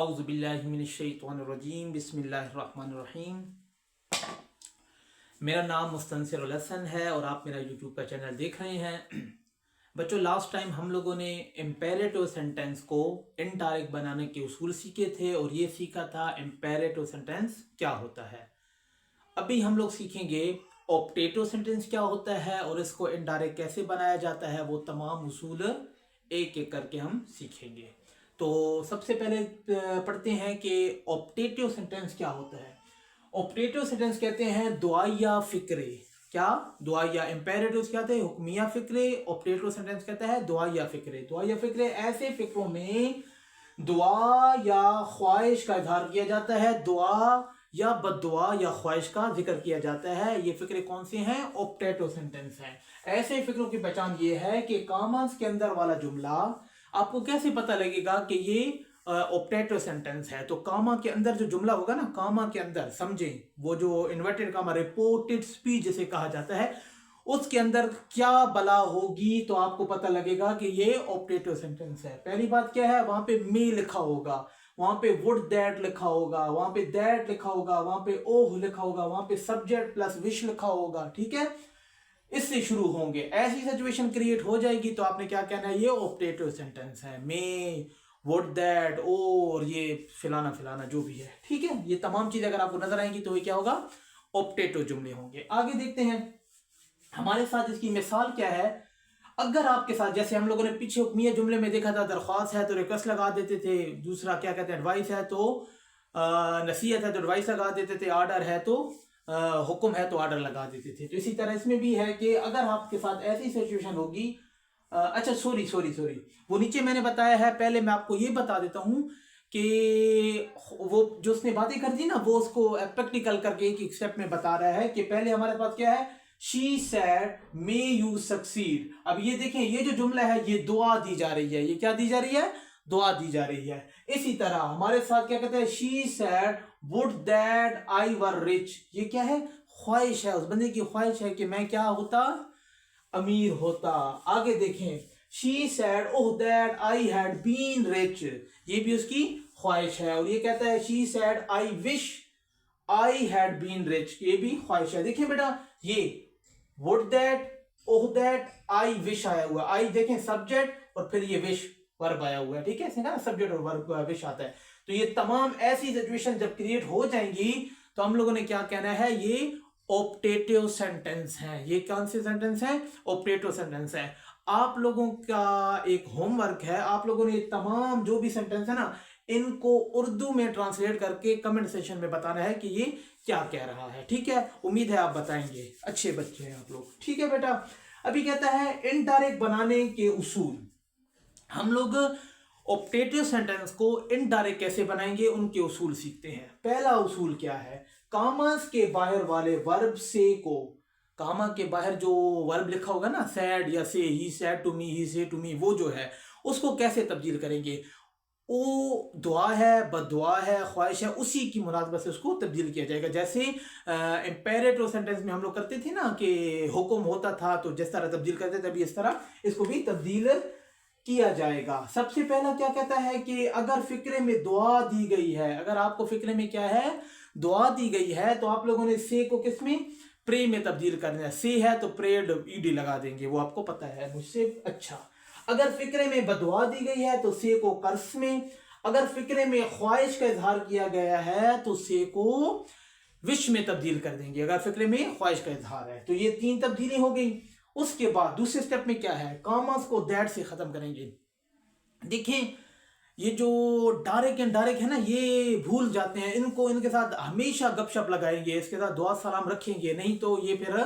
औज़ुबिल्लाहिमिनश्शैतानिर्रजीम बिस्मिल्लाहिर्रहमानिर्रहीम। मेरा नाम मुस्तनसिर उल हसन है और आप मेरा यूट्यूब का चैनल देख रहे हैं। बच्चों, लास्ट टाइम हम लोगों ने इम्पेरेटिव सेंटेंस को इनडायरेक्ट बनाने के उसूल सीखे थे और ये सीखा था इम्पेरेटिव सेंटेंस क्या होता है। अभी हम लोग सीखेंगे ऑप्टेटिव सेंटेंस क्या होता है और इसको इनडायरेक्ट कैसे बनाया जाता है। वो तमाम उसूल एक एक करके हम सीखेंगे। तो सबसे पहले पढ़ते हैं कि ऑप्टेटिव सेंटेंस क्या होता है। ऑप्टेटिव सेंटेंस कहते हैं दुआया फिक्रे। क्या? दुआया। इम्पेरेटिव क्या थे? हुक्मिया फिक्रे। ऑप्टेटिव सेंटेंस कहता है दुआया फिक्रे। दुआया फिक्रे ऐसे फिक्रों में दुआ या ख्वाहिश का इजहार किया जाता है, दुआ या बद्दुआ या ख्वाहिश का जिक्र किया जाता है। ये फिक्रे कौन से हैं? ऑप्टेटिव सेंटेंस हैं। ऐसे फिक्रों की पहचान ये है कि कामास के अंदर वाला जुमला आपको कैसे पता लगेगा कि ये ऑप्टेटिव सेंटेंस है। तो कामा के अंदर जो जुमला होगा ना, कामा के अंदर समझें, वो जो इन्वर्टेड कामा रिपोर्टेड स्पीच जिसे कहा जाता है, उसके अंदर क्या बला होगी तो आपको पता लगेगा कि ये ऑप्टेटिव सेंटेंस है। पहली बात क्या है? वहां पे मे लिखा होगा, वहां पे वुड दैट लिखा होगा, वहां पे दैट लिखा होगा, वहां पे ओह लिखा होगा, वहां पे सब्जेक्ट प्लस विश लिखा होगा। ठीक है, इससे शुरू होंगे। ऐसी सिचुएशन क्रिएट हो जाएगी तो आपने क्या कहना है? ये ऑप्टेटिव सेंटेंस है। मे, वुड दैट, और ये फिलाना फिलाना जो भी है। ठीक है, ये तमाम चीजें अगर आपको नजर आएंगी तो ये क्या होगा? ऑप्टेटिव जुमले होंगे। आगे देखते हैं हमारे साथ इसकी मिसाल क्या है। अगर आपके साथ, जैसे हम लोगों ने पीछे हुक्मिया जुमले में देखा था, दरख्वास्त है तो रिक्वेस्ट लगा देते थे, दूसरा क्या कहते हैं एडवाइस है तो नसीहत है तो एडवाइस लगा देते थे, ऑर्डर है तो हुक्म है तो ऑर्डर लगा देते थे। तो इसी तरह इसमें भी है कि अगर आपके साथ ऐसी सिचुएशन होगी, अच्छा सॉरी, वो नीचे मैंने बताया है। पहले मैं आपको ये बता देता हूं कि वो जो उसने बातें कर दी ना, वो उसको प्रैक्टिकल करके एक एक स्टेप में बता रहा है कि पहले हमारे पास क्या है? She sad may you succeed. अब ये देखें, ये जो जुमला है ये दुआ दी जा रही है। ये क्या दी जा रही है? दुआ दी जा रही है। इसी तरह हमारे साथ क्या कहते हैं? She said would that I were rich. ये क्या है? ख्वाहिश है, उस बंदे की ख्वाहिश है कि मैं क्या होता? अमीर होता। आगे देखें, she said oh that I had been rich. ये भी उसकी ख्वाहिश है। और ये कहता है she said I wish I had been rich. ये भी ख्वाहिश है। देखिए बेटा, ये would that, oh that, I wish आया हुआ। आई देखें सब्जेक्ट और फिर ये विश वर्ब आया हुआ है। ठीक है, इसमें ना सब्जेक्ट और वर्ब विश आता है। तो ये तमाम ऐसी सिचुएशन जब क्रिएट हो जाएंगी तो हम लोगों ने क्या कहना है? ये ऑप्टेटिव सेंटेंस है। ये कौन से सेंटेंस है? ऑप्टेटिव सेंटेंस है। आप लोगों का एक होमवर्क है, आप लोगों ने तमाम जो भी सेंटेंस है ना, इनको उर्दू में ट्रांसलेट करके कमेंट सेक्शन में बताना है कि ये क्या कह रहा है। ठीक है, उम्मीद है आप बताएंगे। अच्छे बच्चे हैं आप लोग। ठीक है बेटा, अभी कहता है इनडायरेक्ट बनाने के उसूल। हम लोग ऑप्टेटिव सेंटेंस को इनडायरेक्ट कैसे बनाएंगे, उनके उसूल सीखते हैं। पहला उसूल क्या है? कामास के बाहर वाले वर्ब से को, कामा के बाहर जो वर्ब लिखा होगा ना, सैड या से, ही सैड टू मी, ही से टू मी, वो जो है उसको कैसे तब्दील करेंगे? वो दुआ है, बददुआ है, ख्वाहिश है, उसी की मुनासबत से उसको तब्दील किया जाएगा। जैसे इम्पेरेटिव सेंटेंस में हम लोग करते थे ना कि हुक्म होता था तो जिस तरह तब्दील करते थे, अभी इस तरह इसको भी तब्दील किया जाएगा। सबसे पहला क्या कहता है कि अगर फिक्रे में दुआ दी गई है, अगर आपको फिक्रे में क्या है? दुआ दी गई है, तो आप लोगों ने से को किस में? प्रे में तब्दील करना है। से है तो प्रेड ईडी लगा देंगे, वो आपको पता है मुझसे अच्छा। अगर फिक्रे में बदुआ दी गई है तो से को कर्स में। अगर फिक्रे में ख्वाहिश का इजहार किया गया है तो से को विश में तब्दील कर देंगे, अगर फिक्रे में ख्वाहिश का इजहार है। तो ये तीन तब्दीली हो गई। उसके बाद दूसरे स्टेप में क्या है? कामास को दैट से खत्म करेंगे। देखें, ये जो डायरेक्ट एंड डायरेक्ट है ना, ये भूल जाते हैं इनको, इनके साथ हमेशा गपशप लगाएंगे, इसके साथ दुआ सलाम रखेंगे, नहीं तो ये फिर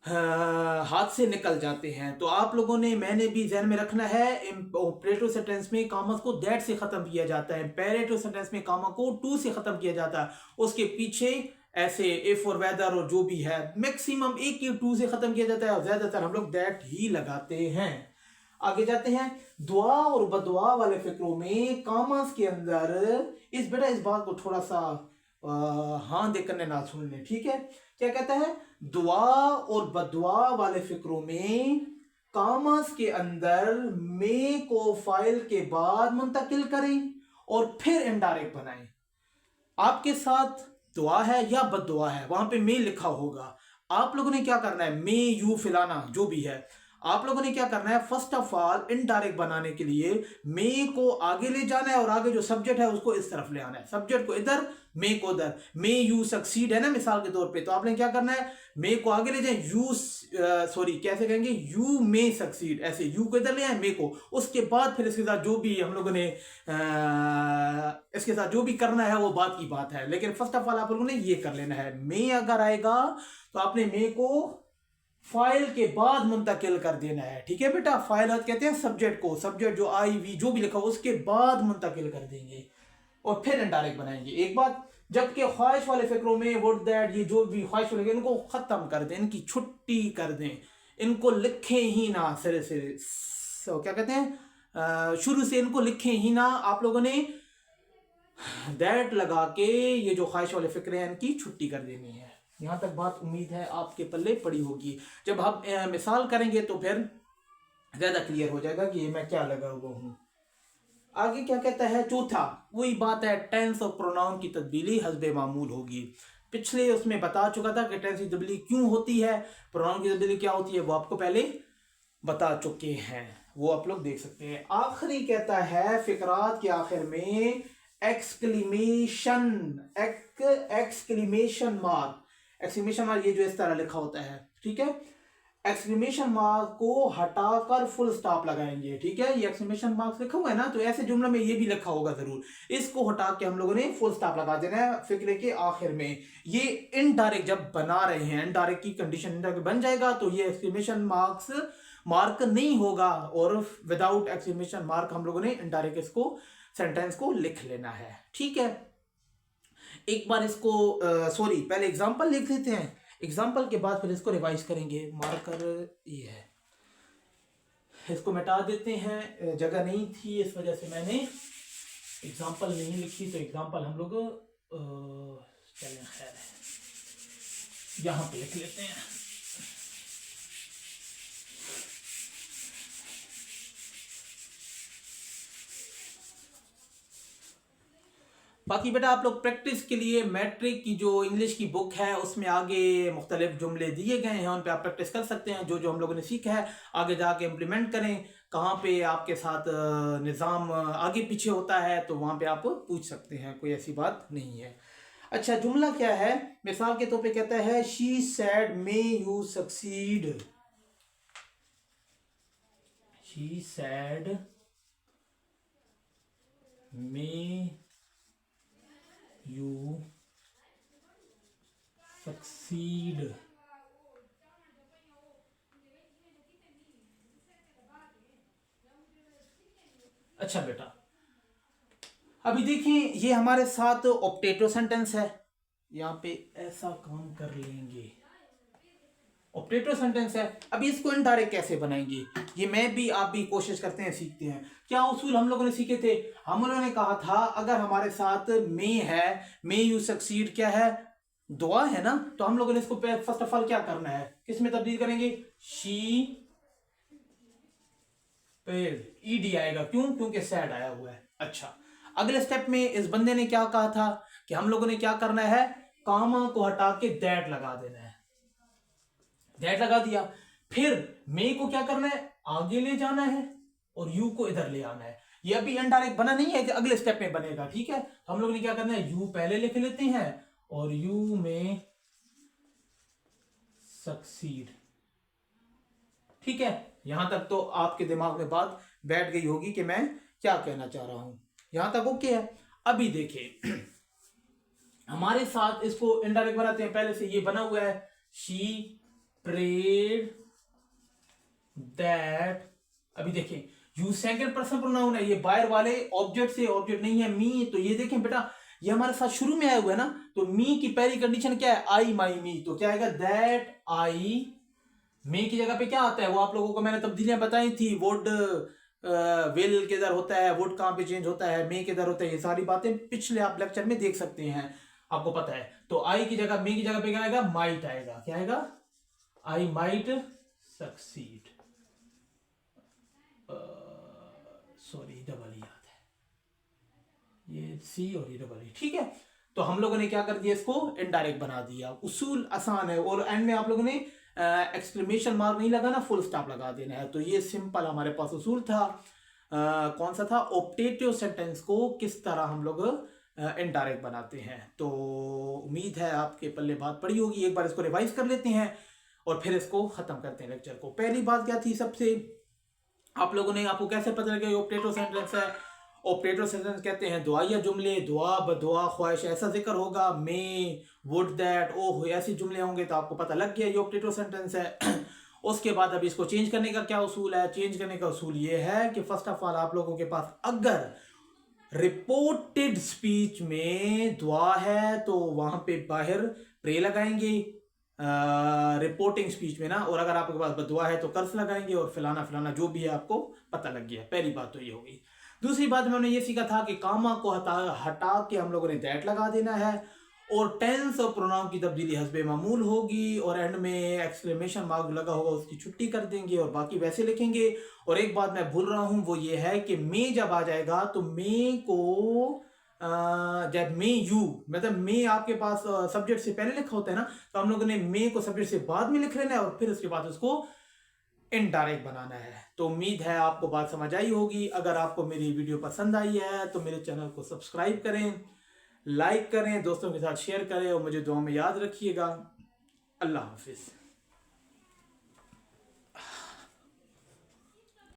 हाथ से निकल जाते हैं। तो आप लोगों ने, मैंने भी ध्यान में रखना है, ऑपरेटिव सेंटेंस में कामा को दैट से खत्म किया जाता है, इम्पेरेटिव सेंटेंस में कामा को टू से खत्म किया जाता है। उसके पीछे ऐसे इफ और वेदर और जो भी है मैक्सिमम एक ही टू से खत्म किया जाता है, और ज्यादातर हम लोग दैट ही लगाते हैं। आगे जाते हैं, दुआ और बदुआ वाले फिक्रों में कामास के अंदर इस बात को थोड़ा सा हाँ देख करने ना सुन ले। ठीक है, क्या कहता है? दुआ और बदुआ वाले फिक्रों में कामास के अंदर में को फाइल के बाद मुंतकिल करें और फिर इनडायरेक्ट बनाएं। आपके साथ दुआ है या बद्दुआ है, वहां पे मे लिखा होगा। आप लोगों ने क्या करना है, मे यू फिलाना जो भी है, आप लोगों ने क्या करना है, फर्स्ट ऑफ ऑल इनडायरेक्ट बनाने के लिए मे को आगे ले जाना है और आगे जो सब्जेक्ट है उसको इस तरफ ले आना है, सब्जेक्ट को इधर, मे को उधर। मे यू सक्सीड है ना मिसाल के तौर पे, तो आपने क्या करना है, मे को आगे ले जाए, यू सॉरी कैसे कहेंगे, यू मे सक्सीड, ऐसे यू को इधर ले आए, मे को, उसके बाद फिर इसके साथ जो भी हम लोगों ने इसके साथ जो भी करना है वो बात की बात है, लेकिन फर्स्ट ऑफ ऑल आप लोगों ने ये कर लेना है। मे अगर आएगा तो आपने मे को फाइल के बाद मुंतकिल कर देना है, ठीक है बेटा। फाइल कहते हैं सब्जेक्ट को, सब्जेक्ट जो आई वी जो भी लिखा हो उसके बाद मुंतकिल कर देंगे और फिर इनडायरेक्ट बनाएंगे। एक बात, जबकि ख्वाहिश वाले फिक्रों में वुड दैट, ये जो भी ख्वाहिश वाले इनको खत्म कर दें, इनकी छुट्टी कर दें, इनको लिखे ही ना सिरे से, क्या कहते हैं, शुरू से इनको लिखे ही ना। आप लोगों ने दैट लगा के ये जो ख्वाहिश वाले फिक्रे हैं इनकी छुट्टी कर देनी है। यहां तक बात उम्मीद है आपके पल्ले पड़ी होगी। जब हम मिसाल करेंगे तो फिर ज्यादा क्लियर हो जाएगा कि ये मैं क्या लगा हुआ हूं। आगे क्या कहता है, चौथा वही बात है, टेंस और प्रोनाउन की तब्दीली हस्बे मामूल होगी। पिछले उसमें बता चुका था कि टेंस की तब्दीली क्यों होती है, प्रोनाउन की तब्दीली क्या होती है, वो आपको पहले बता चुके हैं, वो आप लोग देख सकते हैं। आखिरी कहता है फिकरात के आखिर में एक्सक्लेमेशन मार्क, ये जो इस तरह लिखा होता है, ठीक है, एक्सक्लेमेशन मार्क को हटाकर फुल स्टॉप लगाएंगे, ठीक है। ये एक्सक्लेमेशन मार्क लिखा हुआ है ना, तो ऐसे जुमले में ये भी लिखा होगा जरूर, इसको हटा के हम लोगों ने फुल स्टॉप लगा देना है फिक्रे के आखिर में। ये इनडायरेक्ट जब बना रहे हैं, इनडायरेक्ट की कंडीशन इनडायरेक्ट बन जाएगा तो ये एक्सक्लेमेशन मार्क नहीं होगा, और विदाउट एक्सक्लेमेशन मार्क हम लोगों ने इनडायरेक्ट इसको सेंटेंस को लिख लेना है, ठीक है। एक बार इसको सॉरी पहले एग्जांपल लिख लेते हैं, एग्जांपल के बाद फिर इसको रिवाइज करेंगे। मार्कर ये है, इसको मिटा देते हैं, जगह नहीं थी इस वजह से मैंने एग्जांपल नहीं लिखी, तो एग्जांपल हम लोग चलें खैर है यहां पे लिख लेते हैं। बाकी बेटा आप लोग प्रैक्टिस के लिए मैट्रिक की जो इंग्लिश की बुक है उसमें आगे मुख्तलिफ जुमले दिए गए हैं, उन पे आप प्रैक्टिस कर सकते हैं। जो जो हम लोगों ने सीखा है आगे जाके इम्प्लीमेंट करें, कहाँ पे आपके साथ निज़ाम आगे पीछे होता है तो वहाँ पे आप पूछ सकते हैं, कोई ऐसी बात नहीं है। अच्छा जुमला क्या है, मिसाल के तौर पे कहता है she sad may you succeed, she said may you succeed. अच्छा बेटा अभी देखिए ये हमारे साथ ऑप्टेटो सेंटेंस है, यहां पे ऐसा काम कर लेंगे, ऑप्टेटो सेंटेंस है। अभी इसको इनडायरेक्ट कैसे बनाएंगे, ये मैं भी आप भी कोशिश करते हैं, सीखते हैं। क्या उसूल हम लोगों ने सीखे थे, हम लोगों ने कहा था अगर हमारे साथ मे है, मे यू सक्सीड क्या है, दुआ है ना, तो हम लोगों ने इसको फर्स्ट ऑफ ऑल क्या करना है, किस में तब्दील करेंगे, शी ईडी आएगा, क्यों, क्योंकि सैड आया हुआ है। अच्छा अगले स्टेप में इस बंदे ने क्या कहा था कि हम लोगों ने क्या करना है, कामा को हटा के दैट लगा देना है, दैट लगा दिया, फिर मे को क्या करना है, आगे ले जाना है और यू को इधर ले आना है। ये अभी इनडायरेक्ट बना नहीं है, अगले स्टेप में बनेगा, ठीक है। तो हम लोग ने क्या करना है, यू पहले लिख लेते हैं और यू में सक्सीड, ठीक है। यहां तक तो आपके दिमाग में बात बैठ गई होगी कि मैं क्या कहना चाह रहा हूं, यहां तक ओके है। अभी देखिए हमारे साथ इसको इनडायरेक्ट बनाते हैं, पहले से ये बना हुआ है, शी प्रेड दैट, अभी देखें यू सेकंड पर्सन प्रोनाउन है, ये बायर वाले ऑब्जेक्ट से, ऑब्जेक्ट नहीं है मी, तो ये देखें बेटा ये हमारे साथ शुरू में आया हुआ है ना, तो मी की पहली कंडीशन क्या है, आई माई मी, तो क्या आएगा दैट आई, मे की जगह पे क्या आता है, वो आप लोगों को मैंने तब्दीलियां बताई थी, वुड विल किधर होता है, वुड कहां पे चेंज होता है, मे किधर होता है, ये सारी बातें पिछले आप लेक्चर में देख सकते हैं, आपको पता है। तो आई की जगह, मे की जगह पे क्या आएगा, माइट आएगा, क्या आएगा, I might succeed, sorry double याद है, ये सी और ये डबल ई, ठीक है। तो हम लोगों ने क्या कर दिया, इसको इनडायरेक्ट बना दिया। उसूल आसान है, और एंड में आप लोगों ने एक्सक्लेमेशन मार्क नहीं लगाना, फुल स्टॉप लगा देना है। तो ये सिंपल हमारे पास उसूल था। कौन सा था, ऑप्टेटिव सेंटेंस को किस तरह हम लोग इनडायरेक्ट बनाते हैं। तो उम्मीद है आपके पल्ले बात पड़ी होगी। एक बार इसको रिवाइज कर लेते हैं और फिर इसको खत्म करते हैं लेक्चर को। पहली बात क्या थी, सबसे आप लोगों ने, आपको कैसे पता लगा ये ऑप्टेटिव सेंटेंस है। ऑपरेटर सेंटेंस कहते हैं दुआया जुमले, दुआ बदुआ ख्वाहिश ऐसा जिक्र होगा, मे वुड दैट ओह ऐसे जुमले होंगे, तो आपको पता लग गया ये ऑपरेटर सेंटेंस है। उसके बाद अभी इसको चेंज करने का क्या उसूल है। चेंज करने का उसूल ये है कि फर्स्ट ऑफ ऑल आप लोगों के पास अगर रिपोर्टेड स्पीच में दुआ है तो वहां पे बाहर प्रे लगाएंगे, रिपोर्टिंग स्पीच में ना। और अगर आपके पास बदुआ है तो कर्स लगाएंगे, और फलाना फलाना जो भी है आपको पता लग गया। पहली बात तो ये होगी। दूसरी बात में हमने ये सीखा था कि कामा को हटा के हम लोगों ने दैट लगा देना है, और टेंस और प्रोनाउन की तब्दीली हस्बे मामूल होगी, और एंड में एक्सक्लेमेशन मार्क लगा होगा उसकी छुट्टी कर देंगे, और बाकी वैसे लिखेंगे। और एक बात मैं भूल रहा हूं, वो ये है कि मे जब आ जाएगा तो मे को जब मे यू, मतलब मे आपके पास सब्जेक्ट से पहले लिखा होता है ना, तो हम लोगों ने मे को सब्जेक्ट से बाद में लिख लेना है, और फिर उसके बाद उसको इनडायरेक्ट बनाना है। तो उम्मीद है आपको बात समझ आई होगी। अगर आपको मेरी वीडियो पसंद आई है तो मेरे चैनल को सब्सक्राइब करें, लाइक करें, दोस्तों के साथ शेयर करें, और मुझे दुआ में याद रखिएगा। अल्लाह हाफिज।